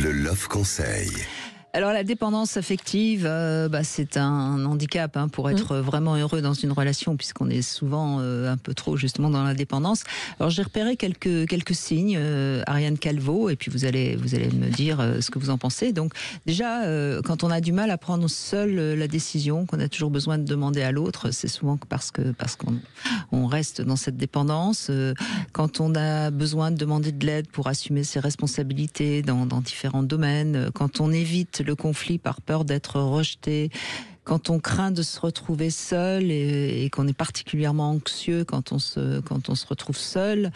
Le Love Conseil. Alors la dépendance affective, c'est un handicap pour être vraiment heureux dans une relation, puisqu'on est souvent un peu trop justement dans la dépendance. Alors j'ai repéré quelques signes, Ariane Calvo, et puis vous allez me dire ce que vous en pensez. Donc déjà, quand on a du mal à prendre seul la décision, qu'on a toujours besoin de demander à l'autre, c'est souvent parce qu'on reste dans cette dépendance. Quand on a besoin de demander de l'aide pour assumer ses responsabilités dans différents domaines, quand on évite le conflit par peur d'être rejeté, quand on craint de se retrouver seul et qu'on est particulièrement anxieux quand on se retrouve seul,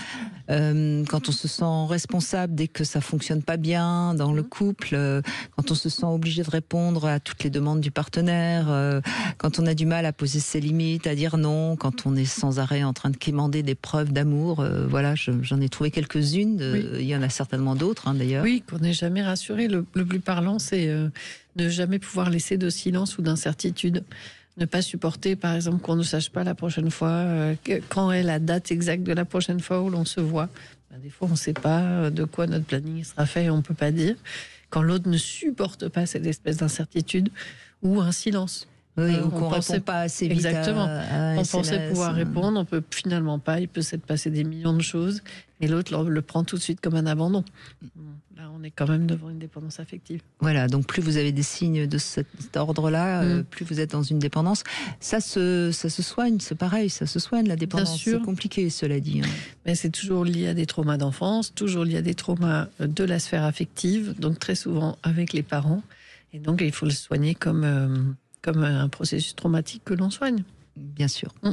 quand on se sent responsable dès que ça fonctionne pas bien dans le couple, quand on se sent obligé de répondre à toutes les demandes du partenaire, quand on a du mal à poser ses limites, à dire non, quand on est sans arrêt en train de quémander des preuves d'amour. Voilà, j'en ai trouvé quelques-unes. Il y en a certainement d'autres, d'ailleurs. Oui, qu'on n'est jamais rassuré. Le plus parlant, c'est ne jamais pouvoir laisser de silence ou d'incertitude. Ne pas supporter, par exemple, qu'on ne sache pas la prochaine fois, quand est la date exacte de la prochaine fois où l'on se voit. Des fois, on ne sait pas de quoi notre planning sera fait et on ne peut pas dire. Quand l'autre ne supporte pas cette espèce d'incertitude ou un silence. Oui, ou qu'on ne répond pas assez vite. Exactement. On SMS, pensait pouvoir répondre, on peut finalement pas. Il peut s'être passé des millions de choses, et l'autre le prend tout de suite comme un abandon. Là, on est quand même devant une dépendance affective. Voilà, donc plus vous avez des signes de cet ordre-là, plus vous êtes dans une dépendance. Ça se soigne, c'est pareil, ça se soigne la dépendance. C'est compliqué, cela dit. Mais c'est toujours lié à des traumas d'enfance, toujours lié à des traumas de la sphère affective, donc très souvent avec les parents. Et donc, il faut le soigner comme un processus traumatique que l'on soigne. Bien sûr.